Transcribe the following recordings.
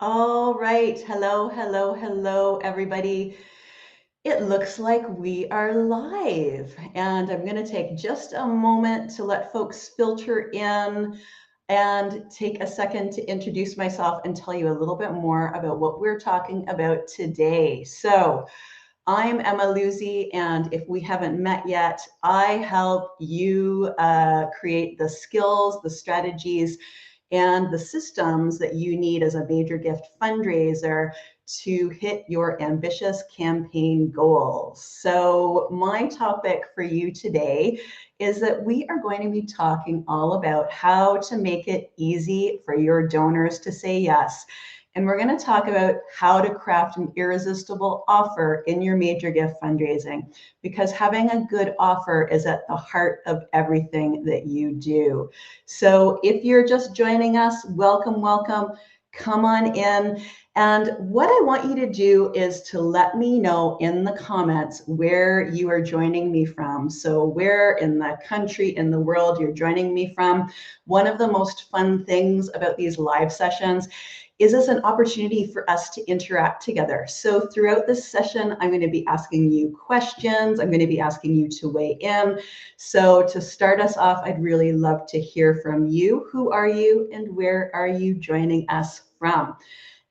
All right. Hello, hello, hello, everybody. It looks like we are live, and I'm going to take just a moment to let folks filter in and take a second to introduce myself and tell you a little bit more about what we're talking about today. So, I'm Emma Luzzi, and if we haven't met yet, I help you create the skills, the strategies, and the systems that you need as a major gift fundraiser to hit your ambitious campaign goals. So my topic for you today is that we are going to be talking all about how to make it easy for your donors to say yes. And we're going to talk about how to craft an irresistible offer in your major gift fundraising, because having a good offer is at the heart of everything that you do. So if you're just joining us, welcome, welcome. Come on in. And what I want you to do is to let me know in the comments where you are joining me from. So where in the country, in the world you're joining me from. One of the most fun things about these live sessions is this an opportunity for us to interact together. So throughout this session, I'm going to be asking you questions. I'm going to be asking you to weigh in. So to start us off, I'd really love to hear from you. Who are you and where are you joining us from?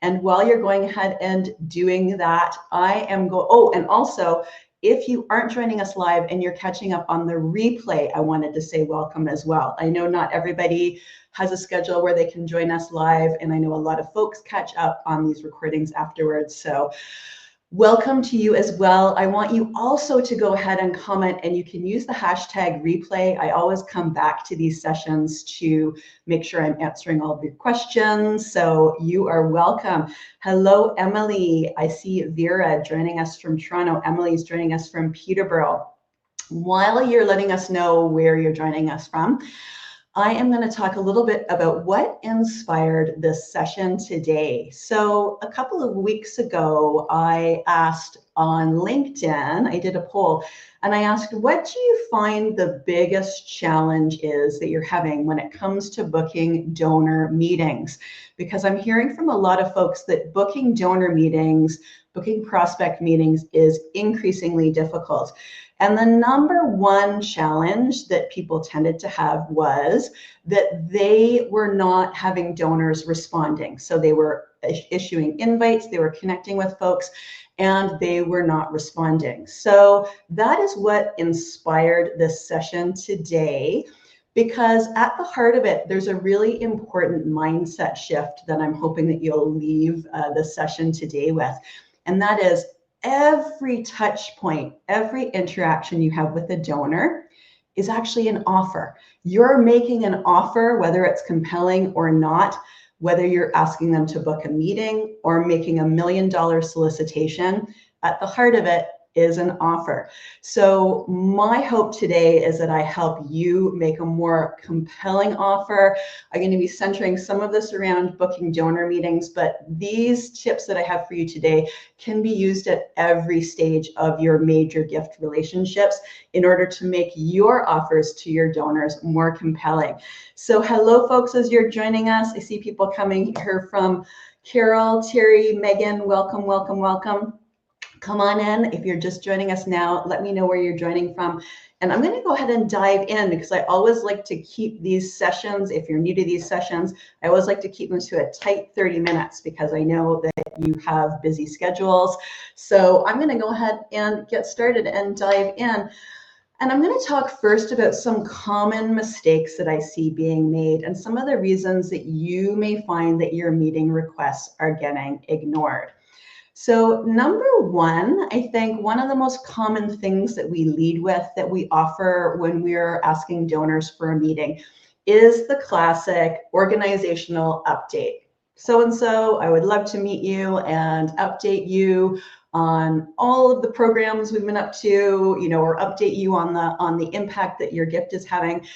And while you're going ahead and doing that, and also, if you aren't joining us live and you're catching up on the replay, I wanted to say welcome as well. I know not everybody has a schedule where they can join us live, and I know a lot of folks catch up on these recordings afterwards. So welcome to you as well. I want you also to go ahead and comment, and you can use the hashtag replay. I always come back to these sessions to make sure I'm answering all of your questions. So you are welcome. Hello, Emily. I see Vera joining us from Toronto. Emily's joining us from Peterborough. While you're letting us know where you're joining us from, I am going to talk a little bit about what inspired this session today. So a couple of weeks ago, I asked on LinkedIn, I did a poll, and I asked, what do you find the biggest challenge is that you're having when it comes to booking donor meetings? Because I'm hearing from a lot of folks that booking donor meetings, booking prospect meetings is increasingly difficult. And the number one challenge that people tended to have was that they were not having donors responding. So they were issuing invites, they were connecting with folks, and they were not responding. So that is what inspired this session today, because at the heart of it, there's a really important mindset shift that I'm hoping that you'll leave this session today with. And that is, every touch point, every interaction you have with a donor is actually an offer. You're making an offer, whether it's compelling or not, whether you're asking them to book a meeting or making $1 million solicitation. At the heart of it is an offer. So my hope today is that I help you make a more compelling offer. I'm going to be centering some of this around booking donor meetings, but these tips that I have for you today can be used at every stage of your major gift relationships in order to make your offers to your donors more compelling. So hello, folks, as you're joining us. I see people coming here from Carol, Terry, Megan. Welcome, welcome, welcome. Come on in. If you're just joining us now, let me know where you're joining from. And I'm going to go ahead and dive in, because I always like to keep these sessions, if you're new to these sessions, I always like to keep them to a tight 30 minutes, because I know that you have busy schedules. So I'm going to go ahead and get started and dive in. And I'm going to talk first about some common mistakes that I see being made and some of the reasons that you may find that your meeting requests are getting ignored. So number one, I think one of the most common things that we lead with, that we offer when we're asking donors for a meeting, is the classic organizational update. So-and-so, I would love to meet you and update you on all of the programs we've been up to, or update you on the impact that your gift is having.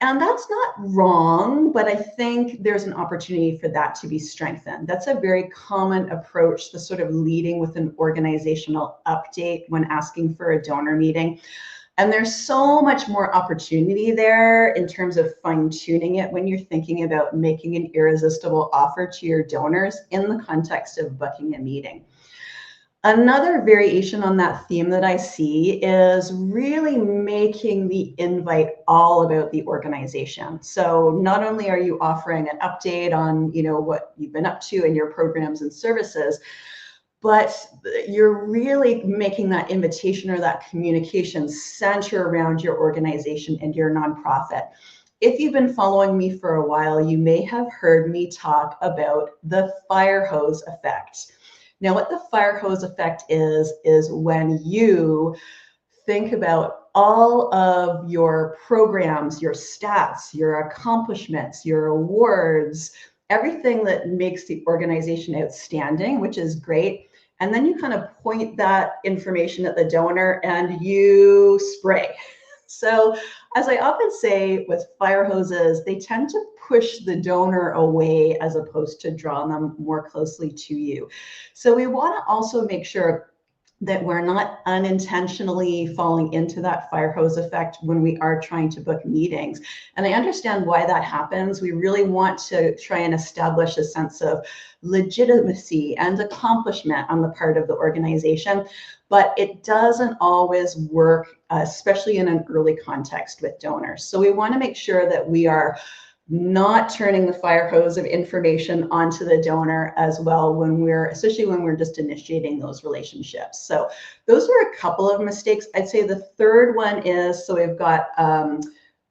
And that's not wrong, but I think there's an opportunity for that to be strengthened. That's a very common approach, the sort of leading with an organizational update when asking for a donor meeting. And there's so much more opportunity there in terms of fine tuning it when you're thinking about making an irresistible offer to your donors in the context of booking a meeting. Another variation on that theme that I see is really making the invite all about the organization. So not only are you offering an update on, what you've been up to and your programs and services, but you're really making that invitation or that communication center around your organization and your nonprofit. If you've been following me for a while, you may have heard me talk about the fire hose effect. Now, what the fire hose effect is when you think about all of your programs, your stats, your accomplishments, your awards, everything that makes the organization outstanding, which is great. And then you kind of point that information at the donor and you spray. So, as I often say with fire hoses, they tend to push the donor away as opposed to draw them more closely to you. So we want to also make sure that we're not unintentionally falling into that fire hose effect when we are trying to book meetings. And I understand why that happens. We really want to try and establish a sense of legitimacy and accomplishment on the part of the organization, but it doesn't always work, especially in an early context with donors. So we want to make sure that we are not turning the fire hose of information onto the donor as well especially when we're just initiating those relationships. So those are a couple of mistakes. I'd say the third one is, so we've got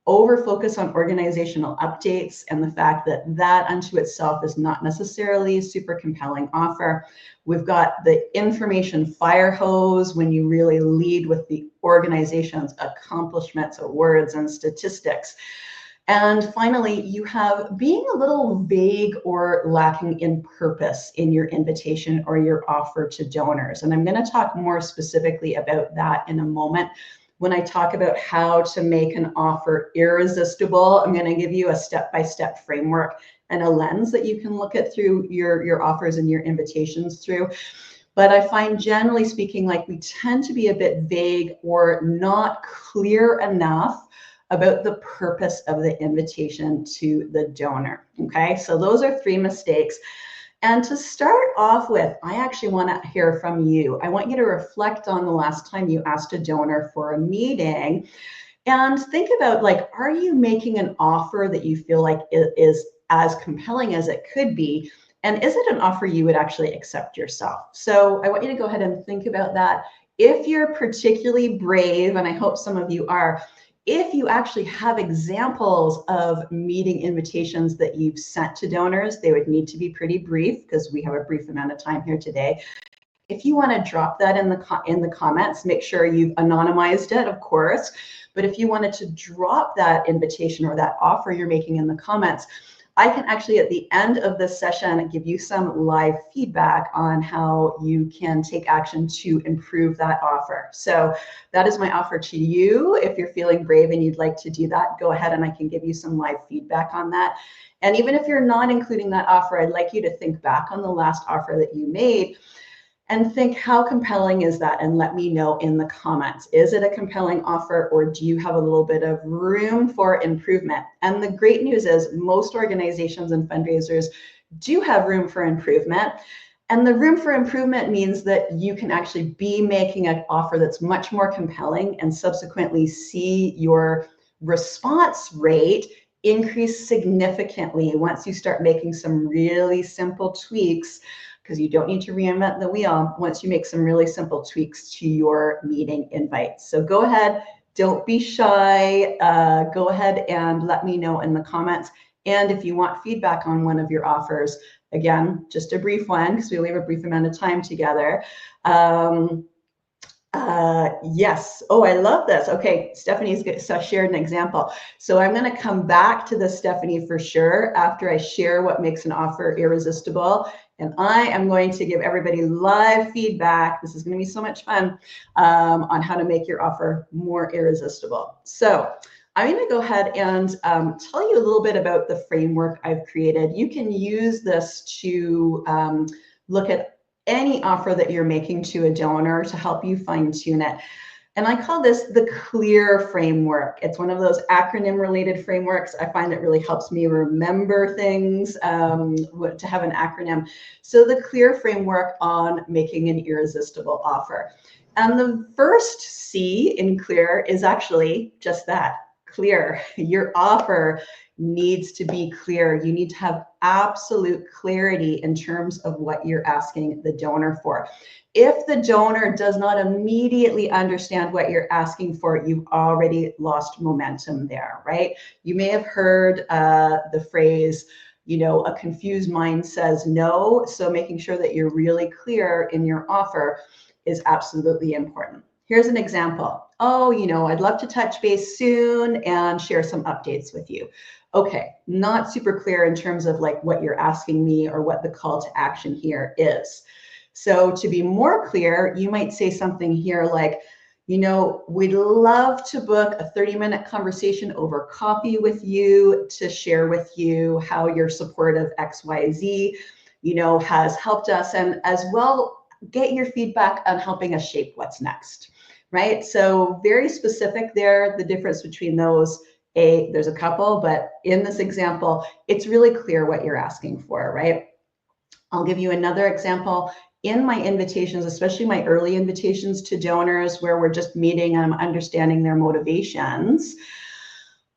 over focus on organizational updates and the fact that unto itself is not necessarily a super compelling offer. We've got the information fire hose when you really lead with the organization's accomplishments, awards, and statistics. And finally, you have being a little vague or lacking in purpose in your invitation or your offer to donors. And I'm going to talk more specifically about that in a moment. When I talk about how to make an offer irresistible, I'm going to give you a step-by-step framework and a lens that you can look at through your offers and your invitations through. But I find, generally speaking, like we tend to be a bit vague or not clear enough about the purpose of the invitation to the donor. Okay, so those are 3 mistakes. And to start off with, I actually want to hear from you. I want you to reflect on the last time you asked a donor for a meeting and think about, like, are you making an offer that you feel like is as compelling as it could be? And is it an offer you would actually accept yourself? So I want you to go ahead and think about that. If you're particularly brave, and I hope some of you are, if you actually have examples of meeting invitations that you've sent to donors, they would need to be pretty brief because we have a brief amount of time here today. If you want to drop that in the comments, make sure you've anonymized it, of course. But if you wanted to drop that invitation or that offer you're making in the comments, I can actually, at the end of this session, give you some live feedback on how you can take action to improve that offer. So that is my offer to you. If you're feeling brave and you'd like to do that, go ahead and I can give you some live feedback on that. And even if you're not including that offer, I'd like you to think back on the last offer that you made and think, how compelling is that? And let me know in the comments. Is it a compelling offer, or do you have a little bit of room for improvement? And the great news is most organizations and fundraisers do have room for improvement. And the room for improvement means that you can actually be making an offer that's much more compelling and subsequently see your response rate increase significantly once you start making some really simple tweaks, because you don't need to reinvent the wheel once you make some really simple tweaks to your meeting invites. So go ahead, don't be shy. Go ahead and let me know in the comments. And if you want feedback on one of your offers, again, just a brief one, because we only have a brief amount of time together. Yes. Oh, I love this. Okay, Stephanie's shared an example. So I'm going to come back to this, Stephanie, for sure, after I share what makes an offer irresistible. And I am going to give everybody live feedback. This is going to be so much fun on how to make your offer more irresistible. So I'm going to go ahead and tell you a little bit about the framework I've created. You can use this to look at any offer that you're making to a donor to help you fine tune it. And I call this the CLEAR framework. It's one of those acronym related frameworks. I find it really helps me remember things to have an acronym. So the CLEAR framework on making an irresistible offer. And the first C in CLEAR is actually just that, clear. Your offer needs to be clear. You need to have absolute clarity in terms of what you're asking the donor for. If the donor does not immediately understand what you're asking for, you've already lost momentum there, right? You may have heard the phrase, a confused mind says no. So making sure that you're really clear in your offer is absolutely important. Here's an example. Oh, I'd love to touch base soon and share some updates with you. Okay, not super clear in terms of like what you're asking me or what the call to action here is. So to be more clear, you might say something here like, we'd love to book a 30-minute conversation over coffee with you to share with you how your support of XYZ, has helped us, and as well get your feedback on helping us shape what's next, right? So very specific there, the difference between those. There's a couple, but in this example, it's really clear what you're asking for, right? I'll give you another example. In my invitations, especially my early invitations to donors where we're just meeting and I'm understanding their motivations,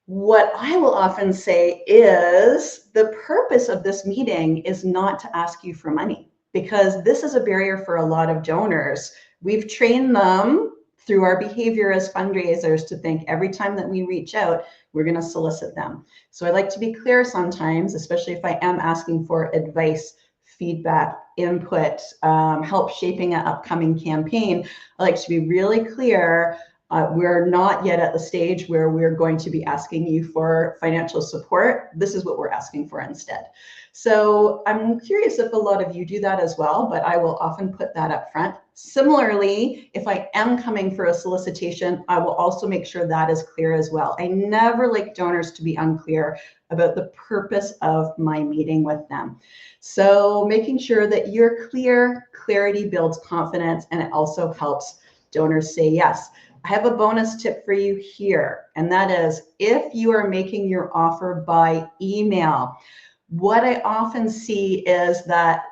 what I will often say is the purpose of this meeting is not to ask you for money, because this is a barrier for a lot of donors. We've trained them through our behavior as fundraisers to think every time that we reach out, we're going to solicit them. So I like to be clear sometimes, especially if I am asking for advice, feedback, input, help shaping an upcoming campaign. I like to be really clear. We're not yet at the stage where we're going to be asking you for financial support. This is what we're asking for instead. So I'm curious if a lot of you do that as well, but I will often put that up front. Similarly, if I am coming for a solicitation, I will also make sure that is clear as well. I never like donors to be unclear about the purpose of my meeting with them. So making sure that you're clear, clarity builds confidence, and it also helps donors say yes. I have a bonus tip for you here, and that is if you are making your offer by email, what I often see is that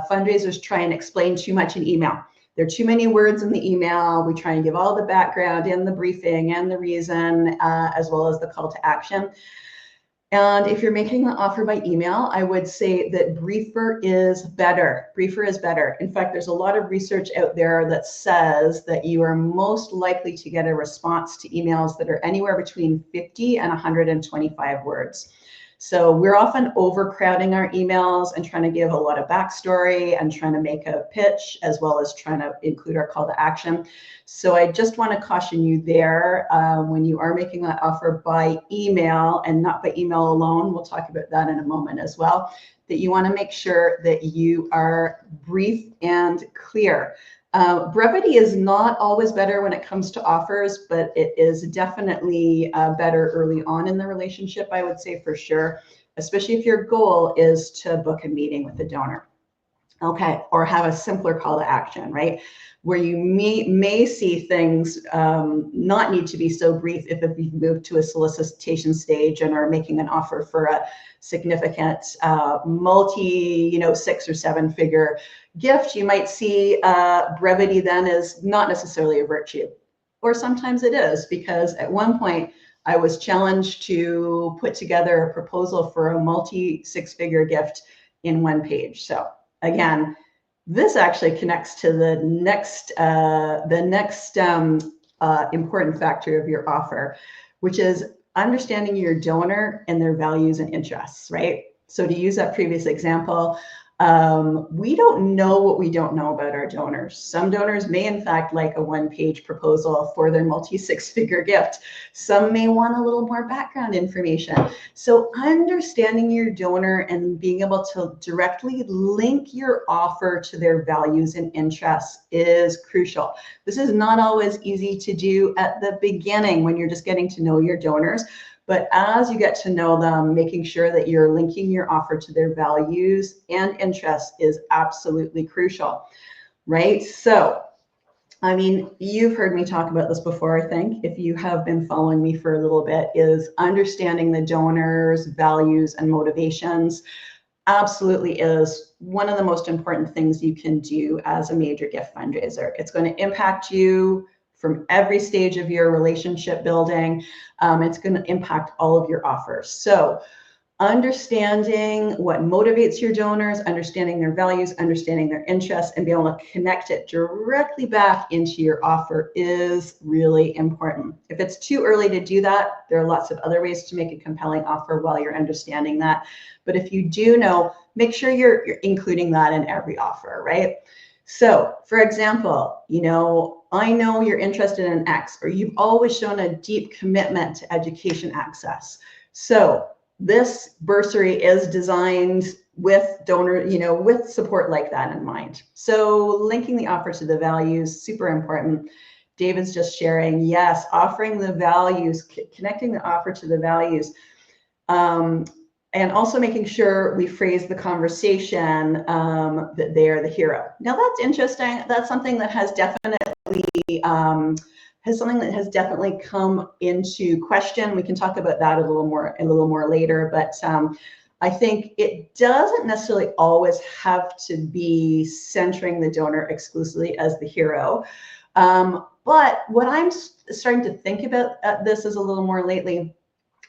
fundraisers try and explain too much in email. There are too many words in the email. We try and give all the background and the briefing and the reason, as well as the call to action. And if you're making the offer by email, I would say that briefer is better. Briefer is better. In fact, there's a lot of research out there that says that you are most likely to get a response to emails that are anywhere between 50 and 125 words. So we're often overcrowding our emails and trying to give a lot of backstory and trying to make a pitch, as well as trying to include our call to action. So I just want to caution you there when you are making that offer by email and not by email alone. We'll talk about that in a moment as well, that you want to make sure that you are brief and clear. Brevity is not always better when it comes to offers, but it is definitely better early on in the relationship, I would say for sure, especially if your goal is to book a meeting with the donor. Okay, or have a simpler call to action, right? Where you may see things not need to be so brief if you've moved to a solicitation stage and are making an offer for a significant multi, 6 or 7 figure gift. You might see brevity then is not necessarily a virtue, or sometimes it is, because at one point I was challenged to put together a proposal for a multi 6-figure gift in 1 page. So again, this actually connects to the next important factor of your offer, which is understanding your donor and their values and interests, right? So to use that previous example, we don't know what we don't know about our donors. Some donors may in fact like a 1-page proposal for their multi 6-figure gift. Some may want a little more background information. So understanding your donor and being able to directly link your offer to their values and interests is crucial. This is not always easy to do at the beginning when you're just getting to know your donors. But as you get to know them, making sure that you're linking your offer to their values and interests is absolutely crucial, right? So I mean, you've heard me talk about this before, I think, if you have been following me for a little bit, is understanding the donors' values and motivations absolutely is one of the most important things you can do as a major gift fundraiser. It's going to impact you from every stage of your relationship building. It's going to impact all of your offers. So understanding what motivates your donors, understanding their values, understanding their interests, and be able to connect it directly back into your offer is really important. If it's too early to do that, there are lots of other ways to make a compelling offer while you're understanding that. But if you do know, make sure you're including that in every offer, right? So, for example, I know you're interested in X, or you've always shown a deep commitment to education access. So this bursary is designed with donor, with support like that in mind. So linking the offer to the values, super important. David's just sharing, yes, offering the values, connecting the offer to the values, and also making sure we phrase the conversation that they are the hero. Now that's interesting. That's something that has definitely come into question. We can talk about that a little more later, but I think it doesn't necessarily always have to be centering the donor exclusively as the hero. But what I'm starting to think about this is a little more lately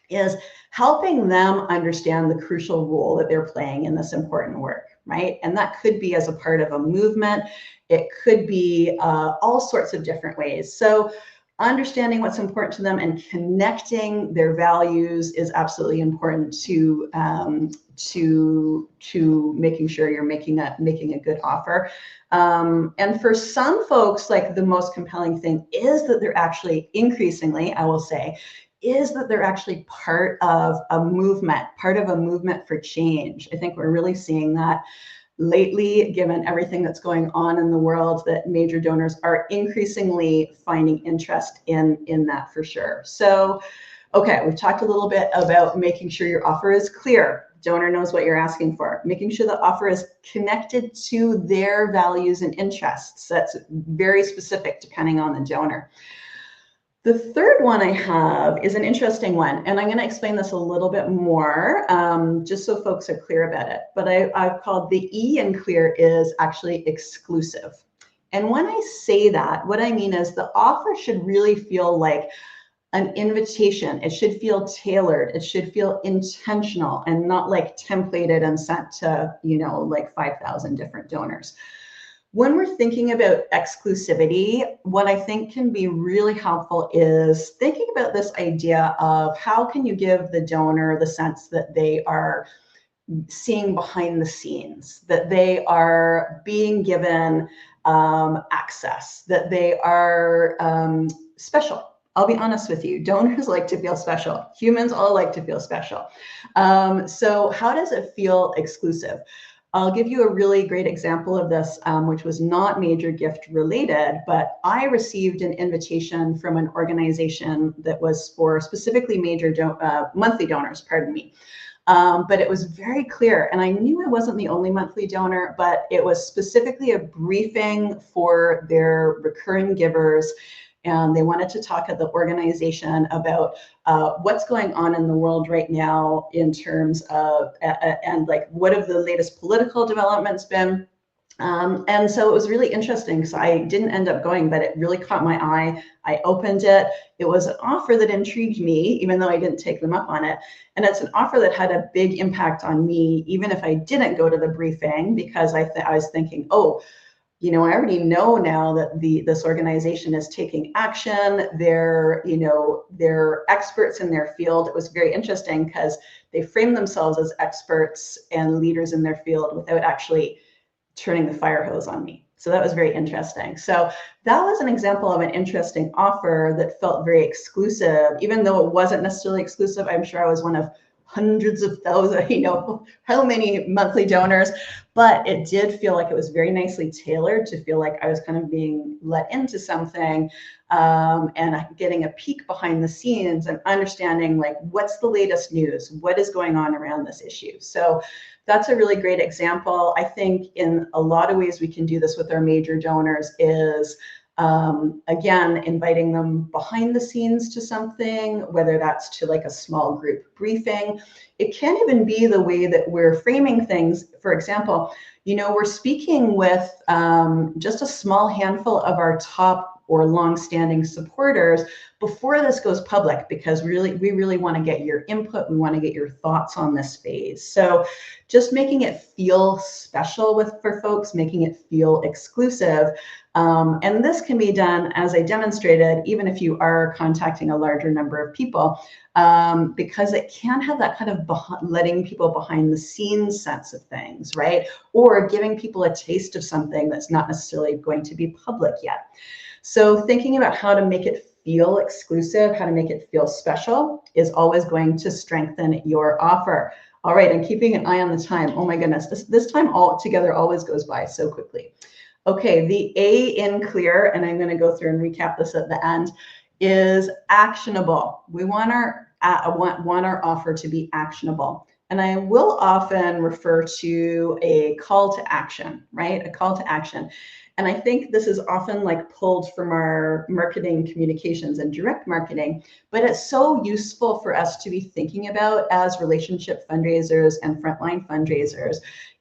is helping them understand the crucial role that they're playing in this important work, right? And that could be as a part of a movement. It could be all sorts of different ways. So understanding what's important to them and connecting their values is absolutely important to making sure you're making a good offer. And for some folks, like the most compelling thing is that they're actually increasingly, I will say, is that they're actually part of a movement for change. I think we're really seeing that lately, given everything that's going on in the world, that major donors are increasingly finding interest in that for sure. So, okay, we've talked a little bit about making sure your offer is clear. Donor knows what you're asking for. Making sure the offer is connected to their values and interests. That's very specific depending on the donor. The third one I have is an interesting one, and I'm going to explain this a little bit more, just so folks are clear about it. But I've called the E in clear is actually exclusive. And when I say that, what I mean is the offer should really feel like an invitation. It should feel tailored. It should feel intentional and not like templated and sent to, like 5,000 different donors. When we're thinking about exclusivity, what I think can be really helpful is thinking about this idea of how can you give the donor the sense that they are seeing behind the scenes, that they are being given access, that they are special. I'll be honest with you, donors like to feel special. Humans all like to feel special. So how does it feel exclusive? I'll give you a really great example of this, which was not major gift related, but I received an invitation from an organization that was for specifically major monthly donors, pardon me. But it was very clear, and I knew I wasn't the only monthly donor, but it was specifically a briefing for their recurring givers. And they wanted to talk at the organization about what's going on in the world right now in terms of, and like what have the latest political developments been. And so it was really interesting. So I didn't end up going, but it really caught my eye. I opened it. It was an offer that intrigued me, even though I didn't take them up on it. And it's an offer that had a big impact on me, even if I didn't go to the briefing, because I was thinking, oh, I already know now that this organization is taking action. They're experts in their field. It was very interesting because they framed themselves as experts and leaders in their field without actually turning the fire hose on me. So that was very interesting. So that was an example of an interesting offer that felt very exclusive, even though it wasn't necessarily exclusive. I'm sure I was one of hundreds of thousands, how many monthly donors, but it did feel like it was very nicely tailored to feel like I was kind of being let into something, and getting a peek behind the scenes and understanding like what's the latest news, what is going on around this issue. So that's a really great example. I think in a lot of ways we can do this with our major donors is Again, inviting them behind the scenes to something, whether that's to like a small group briefing. It can even be the way that we're framing things. For example, we're speaking with just a small handful of our top or long-standing supporters before this goes public, because we really want to get your input. We want to get your thoughts on this phase. So just making it feel special for folks, making it feel exclusive. And this can be done, as I demonstrated, even if you are contacting a larger number of people, because it can have that kind of letting people behind the scenes sense of things, right? Or giving people a taste of something that's not necessarily going to be public yet. So thinking about how to make it feel exclusive, how to make it feel special, is always going to strengthen your offer. All right, I'm keeping an eye on the time. Oh my goodness, this time all together always goes by so quickly. Okay, the A in clear, and I'm going to go through and recap this at the end, is actionable. We want our offer to be actionable. And I will often refer to a call to action, right? A call to action. And I think this is often like pulled from our marketing communications and direct marketing, but it's so useful for us to be thinking about as relationship fundraisers and frontline fundraisers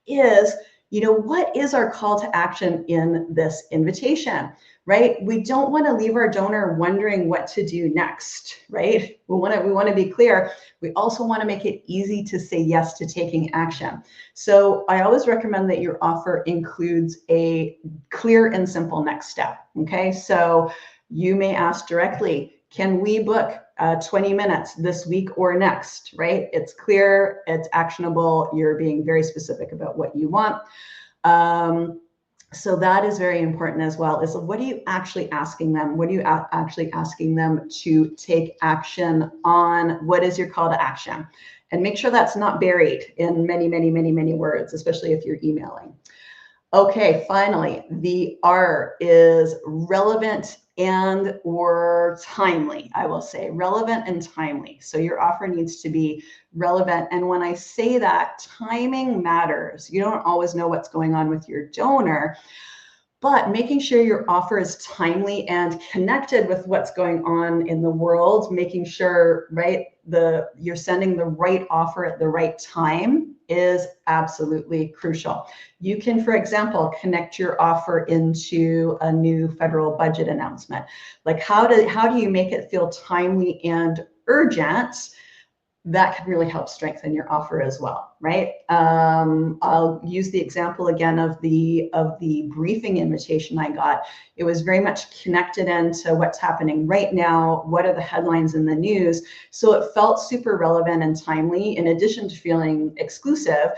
is, what is our call to action in this invitation, right? We don't want to leave our donor wondering what to do next, right? We want to be clear. We also want to make it easy to say yes to taking action. So I always recommend that your offer includes a clear and simple next step. Okay, so you may ask directly, can we book 20 minutes this week or next, right? It's clear, it's actionable, you're being very specific about what you want. So that is very important as well, is what are you actually asking them? What are you actually asking them to take action on? What is your call to action? And make sure that's not buried in many, many, many, many words, especially if you're emailing. Okay, finally, the R is relevant and or timely. I will say relevant and timely. So your offer needs to be relevant. And when I say that, timing matters. You don't always know what's going on with your donor, but making sure your offer is timely and connected with what's going on in the world, making sure, right, you're sending the right offer at the right time is absolutely crucial. You can, for example, connect your offer into a new federal budget announcement. Like how do you make it feel timely and urgent? That can really help strengthen your offer as well, right? I'll use the example again of the briefing invitation I got. It was very much connected into what's happening right now. What are the headlines in the news? So it felt super relevant and timely, in addition to feeling exclusive,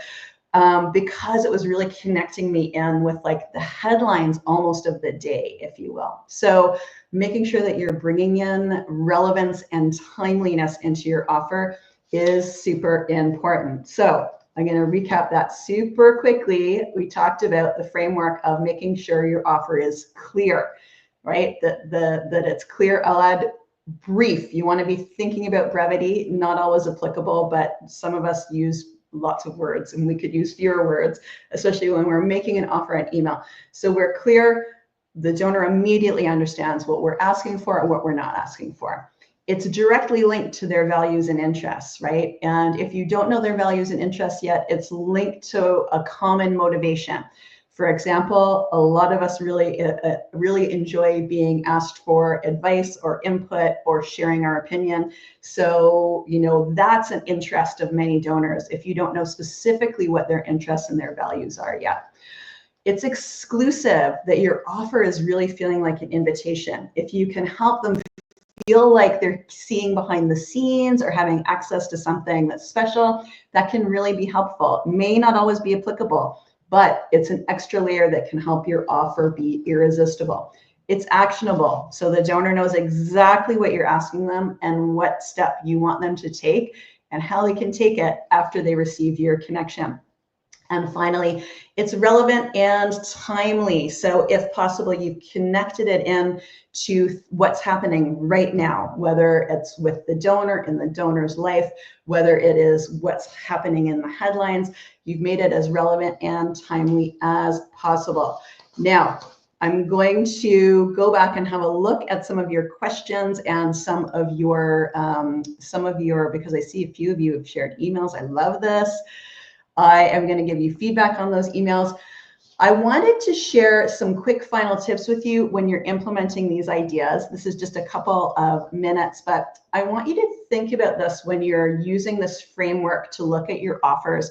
because it was really connecting me in with like the headlines almost of the day, if you will. So making sure that you're bringing in relevance and timeliness into your offer is super important. So I'm going to recap that super quickly. We talked about the framework of making sure your offer is clear, right? That it's clear. I'll add brief. You want to be thinking about brevity, not always applicable, but some of us use lots of words and we could use fewer words, especially when we're making an offer on email. So we're clear. The donor immediately understands what we're asking for and what we're not asking for. It's directly linked to their values and interests, right? And if you don't know their values and interests yet, it's linked to a common motivation. For example, a lot of us really enjoy being asked for advice or input or sharing our opinion. So, that's an interest of many donors if you don't know specifically what their interests and their values are yet. It's exclusive, that your offer is really feeling like an invitation. If you can help them feel like they're seeing behind the scenes or having access to something that's special, that can really be helpful. It may not always be applicable, but it's an extra layer that can help your offer be irresistible. It's actionable, so the donor knows exactly what you're asking them and what step you want them to take and how they can take it after they receive your connection. And finally, it's relevant and timely. So if possible, you've connected it in to what's happening right now, whether it's with the donor in the donor's life, whether it is what's happening in the headlines. You've made it as relevant and timely as possible. Now, I'm going to go back and have a look at some of your questions and some of your, because I see a few of you have shared emails. I love this. I am going to give you feedback on those emails. I wanted to share some quick final tips with you when you're implementing these ideas. This is just a couple of minutes, but I want you to think about this when you're using this framework to look at your offers,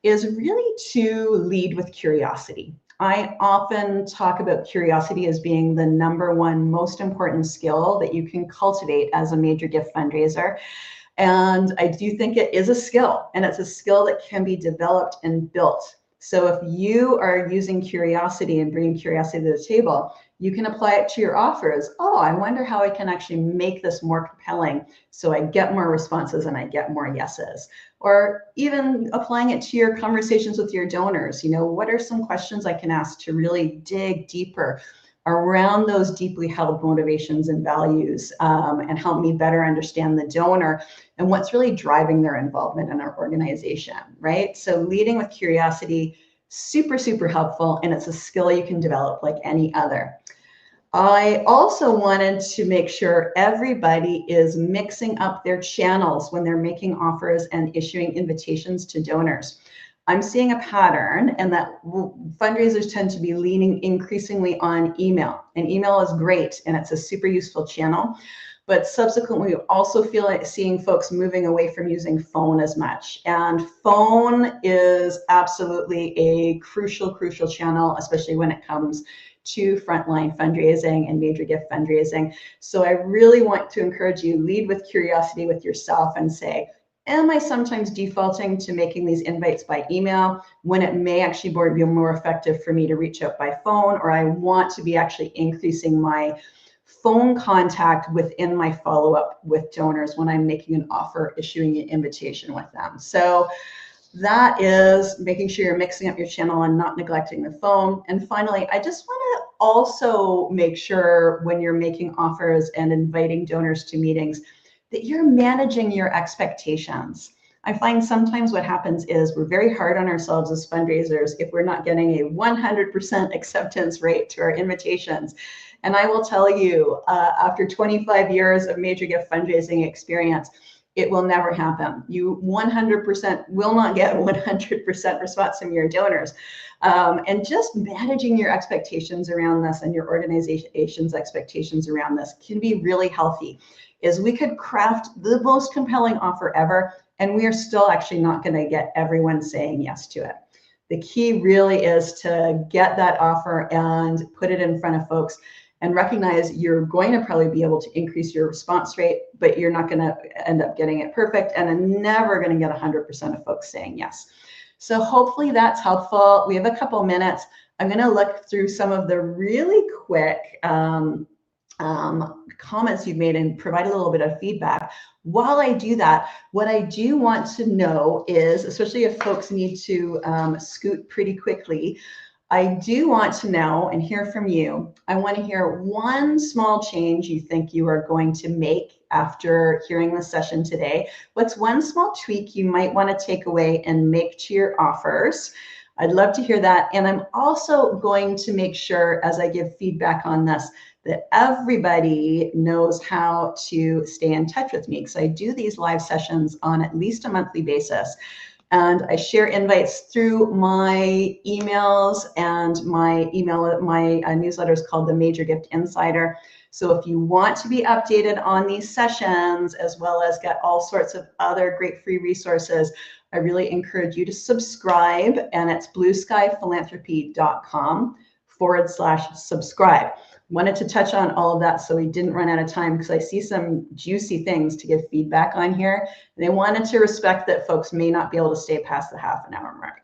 is really to lead with curiosity. I often talk about curiosity as being the number one most important skill that you can cultivate as a major gift fundraiser. And I do think it is a skill, and it's a skill that can be developed and built. So if you are using curiosity and bringing curiosity to the table, you can apply it to your offers. Oh, I wonder how I can actually make this more compelling so I get more responses and I get more yeses. Or even applying it to your conversations with your donors. You know, what are some questions I can ask to really dig deeper around those deeply held motivations and values, and help me better understand the donor and what's really driving their involvement in our organization, right? So leading with curiosity, super, super helpful, and it's a skill you can develop like any other. I also wanted to make sure everybody is mixing up their channels when they're making offers and issuing invitations to donors. I'm seeing a pattern, and that fundraisers tend to be leaning increasingly on email. And email is great, and it's a super useful channel. But subsequently, we also feel like seeing folks moving away from using phone as much. And phone is absolutely a crucial, crucial channel, especially when it comes to frontline fundraising and major gift fundraising. So I really want to encourage you, lead with curiosity with yourself and say, am I sometimes defaulting to making these invites by email when it may actually be more effective for me to reach out by phone, or I want to be actually increasing my phone contact within my follow-up with donors when I'm making an offer, issuing an invitation with them. So that is making sure you're mixing up your channel and not neglecting the phone. And finally, I just want to also make sure when you're making offers and inviting donors to meetings that you're managing your expectations. I find sometimes what happens is we're very hard on ourselves as fundraisers if we're not getting a 100% acceptance rate to our invitations. And I will tell you, after 25 years of major gift fundraising experience, it will never happen. You 100% will not get 100% response from your donors. And just managing your expectations around this and your organization's expectations around this can be really healthy. Is we could craft the most compelling offer ever, and we are still actually not going to get everyone saying yes to it. The key really is to get that offer and put it in front of folks and recognize you're going to probably be able to increase your response rate, but you're not going to end up getting it perfect, and I'm never going to get 100% of folks saying yes. So hopefully that's helpful. We have a couple minutes. I'm going to look through some of the really quick comments you've made and provide a little bit of feedback. While I do that, what I do want to know is, especially if folks need to scoot pretty quickly, I do want to know and hear from you. I want to hear one small change you think you are going to make after hearing the session today. What's one small tweak you might want to take away and make to your offers? I'd love to hear that. And I'm also going to make sure, as I give feedback on this, that everybody knows how to stay in touch with me, because I do these live sessions on at least a monthly basis. And I share invites through my emails, and my newsletter is called the Major Gift Insider. So if you want to be updated on these sessions, as well as get all sorts of other great free resources, I really encourage you to subscribe, and it's blueskyphilanthropy.com/subscribe. Wanted to touch on all of that so we didn't run out of time, because I see some juicy things to give feedback on here. And I wanted to respect that folks may not be able to stay past the half an hour mark.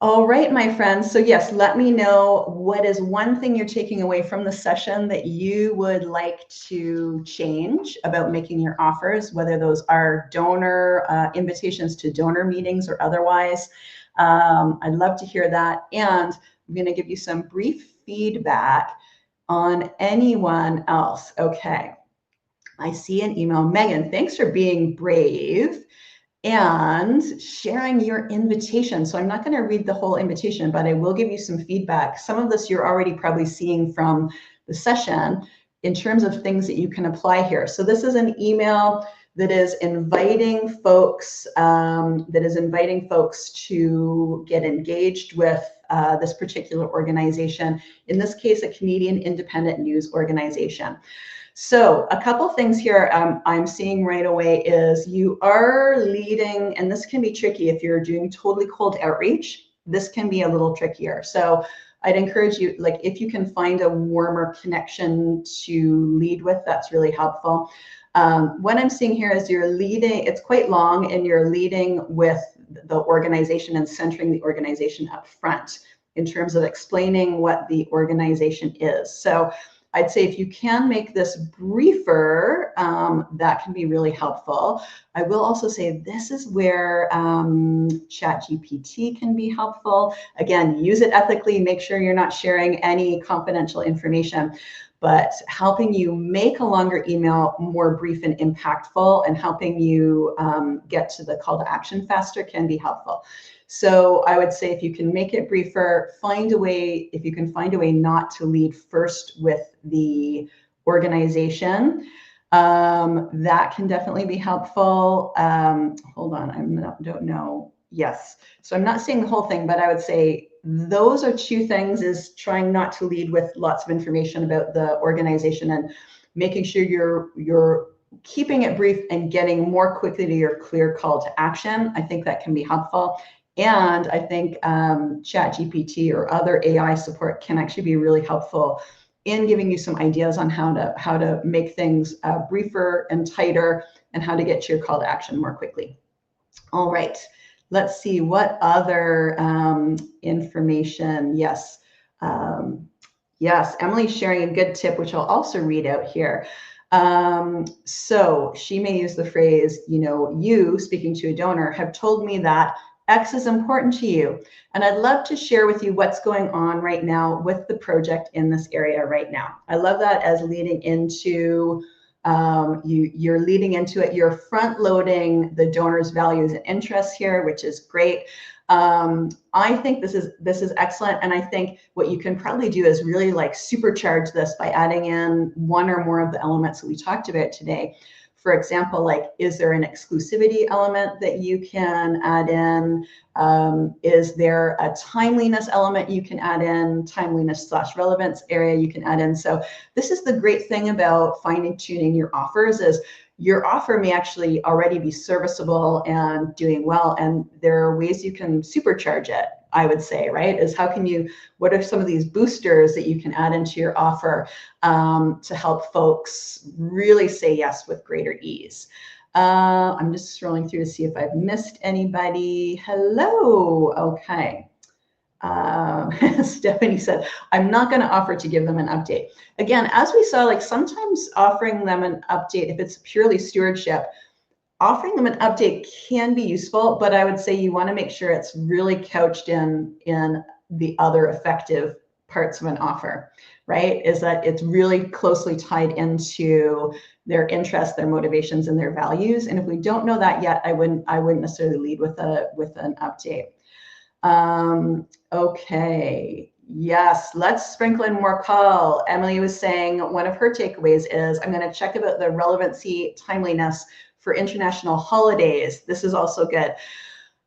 All right, my friends. So yes, let me know what is one thing you're taking away from the session that you would like to change about making your offers, whether those are donor invitations to donor meetings or otherwise. I'd love to hear that. And I'm going to give you some brief feedback on anyone else. Okay, I see an email. Megan, thanks for being brave and sharing your invitation. So I'm not going to read the whole invitation, but I will give you some feedback. Some of this you're already probably seeing from the session in terms of things that you can apply here. So this is an email that is inviting folks to get engaged with this particular organization. In this case, a Canadian independent news organization. So a couple things here I'm seeing right away is you are leading, and this can be tricky if you're doing totally cold outreach. This can be a little trickier. So I'd encourage you, like if you can find a warmer connection to lead with, that's really helpful. What I'm seeing here is you're leading, it's quite long, and you're leading with the organization and centering the organization up front in terms of explaining what the organization is. So I'd say if you can make this briefer, that can be really helpful. I will also say this is where ChatGPT can be helpful. Again, use it ethically, make sure you're not sharing any confidential information, but helping you make a longer email more brief and impactful, and helping you get to the call to action faster can be helpful. So I would say if you can make it briefer, find a way, if you can find a way not to lead first with the organization, that can definitely be helpful. Hold on, I don't know. Yes, so I'm not saying the whole thing, but I would say those are two things, is trying not to lead with lots of information about the organization and making sure you're keeping it brief and getting more quickly to your clear call to action. I think that can be helpful. And I think ChatGPT or other AI support can actually be really helpful in giving you some ideas on how to make things briefer and tighter, and how to get to your call to action more quickly. All right, let's see what other information. Yes, yes, Emily's sharing a good tip, which I'll also read out here. So she may use the phrase, you, speaking to a donor, have told me that X is important to you, and I'd love to share with you what's going on right now with the project in this area right now. I love that as leading into, you're leading into it. You're front loading the donor's values and interests here, which is great. I think this is excellent. And I think what you can probably do is really like supercharge this by adding in one or more of the elements that we talked about today. For example, like, is there an exclusivity element that you can add in? Is there a timeliness element you can add in, timeliness/relevance area you can add in? So this is the great thing about fine tuning your offers, is your offer may actually already be serviceable and doing well, and there are ways you can supercharge it, I would say, right? Is what are some of these boosters that you can add into your offer to help folks really say yes with greater ease? I'm just scrolling through to see if I've missed anybody. Hello, okay. Stephanie said, I'm not going to offer to give them an update. Again, as we saw, like sometimes offering them an update, if it's purely stewardship, offering them an update can be useful, but I would say you want to make sure it's really couched in the other effective parts of an offer, right? Is that it's really closely tied into their interests, their motivations, and their values. And if we don't know that yet, I wouldn't necessarily lead with an update. Okay. Yes, let's sprinkle in more call. Emily was saying one of her takeaways is, I'm going to check about the relevancy, timeliness for international holidays. This is also good.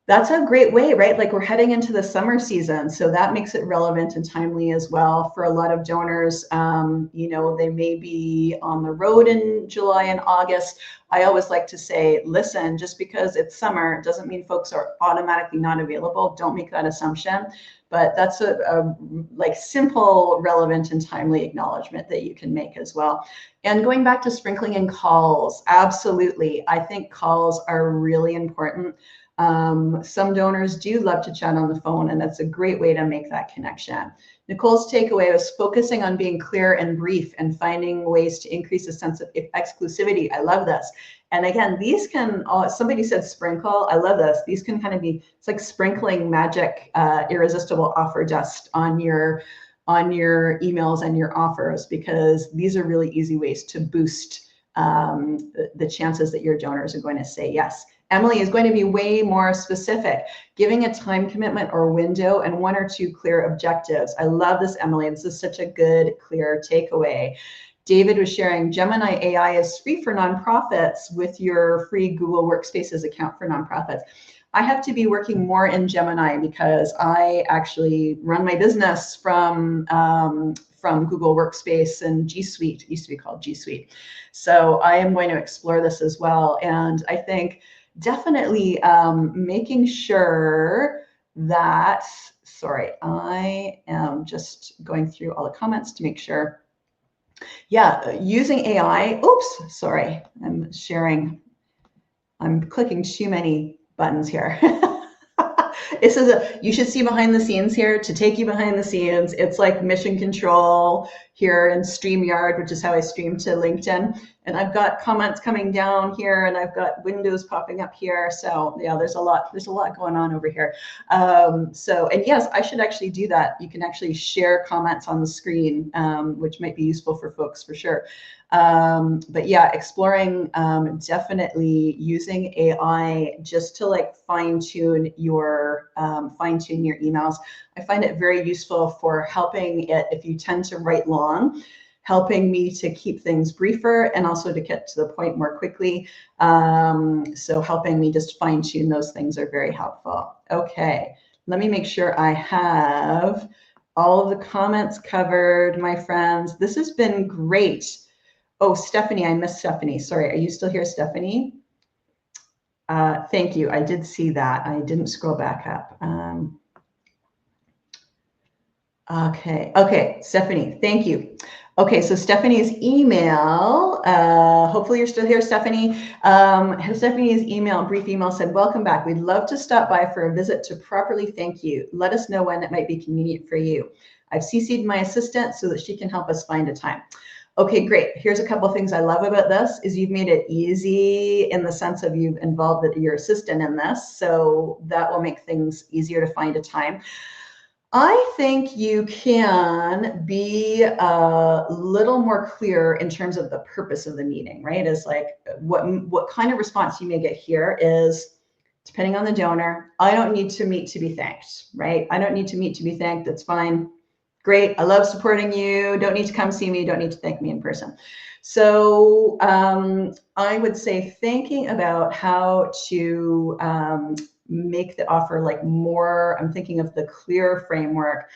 That's a great way, right? Like we're heading into the summer season, so that makes it relevant and timely as well for a lot of donors. They may be on the road in July and August. I always like to say, listen, just because it's summer doesn't mean folks are automatically not available. Don't make that assumption. But that's a like simple, relevant, and timely acknowledgement that you can make as well. And going back to sprinkling in calls, absolutely. I think calls are really important. Some donors do love to chat on the phone, and that's a great way to make that connection. Nicole's takeaway was focusing on being clear and brief and finding ways to increase a sense of exclusivity. I love this. And again, these can, somebody said sprinkle. I love this. These can kind of be, it's like sprinkling magic, irresistible offer dust on your emails and your offers, because these are really easy ways to boost the chances that your donors are going to say yes. Emily is going to be way more specific, giving a time commitment or window and 1 or 2 clear objectives. I love this, Emily. This is such a good, clear takeaway. David was sharing Gemini AI is free for nonprofits with your free Google Workspaces account for nonprofits. I have to be working more in Gemini because I actually run my business from Google Workspace and G Suite. It used to be called G Suite. So I am going to explore this as well. And I think definitely making sure that, sorry, I am just going through all the comments to make sure. Yeah, using AI. Oops, sorry, I'm sharing. I'm clicking too many buttons here. This is you should see behind the scenes here to take you behind the scenes. It's like mission control here in StreamYard, which is how I stream to LinkedIn. And I've got comments coming down here and I've got windows popping up here. So yeah, there's a lot going on over here. And yes, I should actually do that. You can actually share comments on the screen, which might be useful for folks for sure. But yeah, exploring definitely using AI just to like fine tune your emails. I find it very useful for helping it if you tend to write long, helping me to keep things briefer and also to get to the point more quickly. So helping me just fine tune those things are very helpful. Okay, let me make sure I have all of the comments covered, my friends. This has been great. Oh, Stephanie, I missed Stephanie. Sorry, are you still here, Stephanie? Thank you. I did see that. I didn't scroll back up. Okay, Stephanie, thank you. Okay, so Stephanie's email, hopefully you're still here, Stephanie. Stephanie's email, brief email said, welcome back. We'd love to stop by for a visit to properly thank you. Let us know when it might be convenient for you. I've CC'd my assistant so that she can help us find a time. Okay, great. Here's a couple of things I love about this is you've made it easy in the sense of you've involved your assistant in this. So that will make things easier to find a time. I think you can be a little more clear in terms of the purpose of the meeting, right? Is like what kind of response you may get here is, depending on the donor, I don't need to meet to be thanked, right? I don't need to meet to be thanked. That's fine. Great. I love supporting you. Don't need to come see me. Don't need to thank me in person. So I would say thinking about how to make the offer like more, I'm thinking of the clear framework.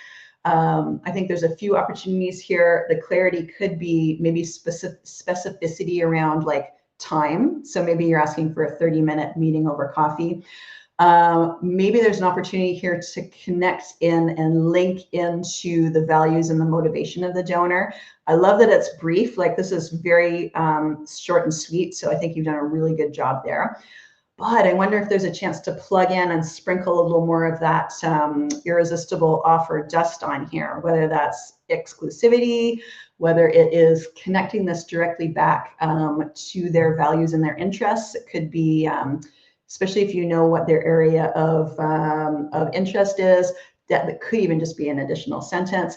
I think there's a few opportunities here. The clarity could be maybe specificity around like time. So maybe you're asking for a 30-minute meeting over coffee. Maybe there's an opportunity here to connect in and link into the values and the motivation of the donor. I love that it's brief. Like this is very short and sweet. So I think you've done a really good job there. But I wonder if there's a chance to plug in and sprinkle a little more of that irresistible offer dust on here, whether that's exclusivity, whether it is connecting this directly back to their values and their interests. It could be, especially if you know what their area of interest is, that could even just be an additional sentence.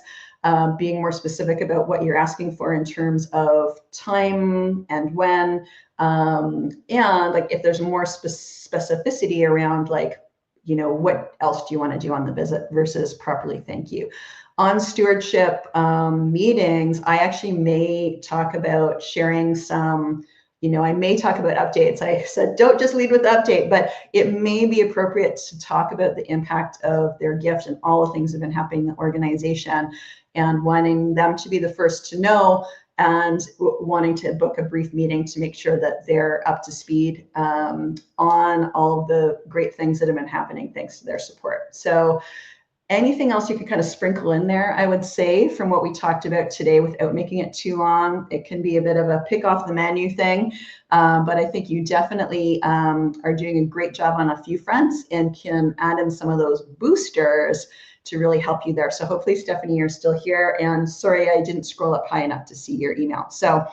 Being more specific about what you're asking for in terms of time and when, and like if there's more specificity around like, you know, what else do you want to do on the visit versus properly thank you. On stewardship meetings, I actually may talk about sharing some, you know, I may talk about updates. I said, don't just lead with the update, but it may be appropriate to talk about the impact of their gift and all the things that have been happening in the organization and wanting them to be the first to know and wanting to book a brief meeting to make sure that they're up to speed on all of the great things that have been happening thanks to their support. So anything else you could kind of sprinkle in there, I would say, from what we talked about today without making it too long. It can be a bit of a pick off the menu thing, but I think you definitely are doing a great job on a few fronts and can add in some of those boosters to really help you there. So hopefully, Stephanie, you're still here. And sorry, I didn't scroll up high enough to see your email. So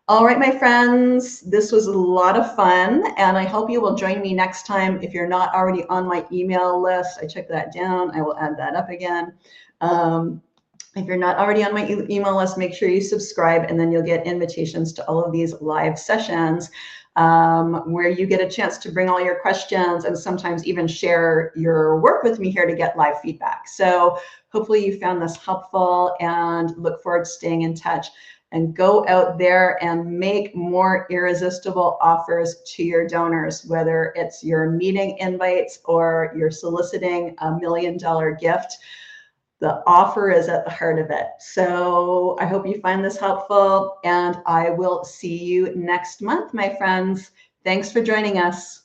all right, my friends, this was a lot of fun, and I hope you will join me next time. If you're not already on my email list, I checked that down. I will add that up again. If you're not already on my email list, make sure you subscribe, and then you'll get invitations to all of these live sessions. where you get a chance to bring all your questions and sometimes even share your work with me here to get live feedback. So hopefully you found this helpful, and look forward to staying in touch. And go out there and make more irresistible offers to your donors, whether it's your meeting invites or you're soliciting $1 million gift. The offer is at the heart of it. So I hope you find this helpful, and I will see you next month, my friends. Thanks for joining us.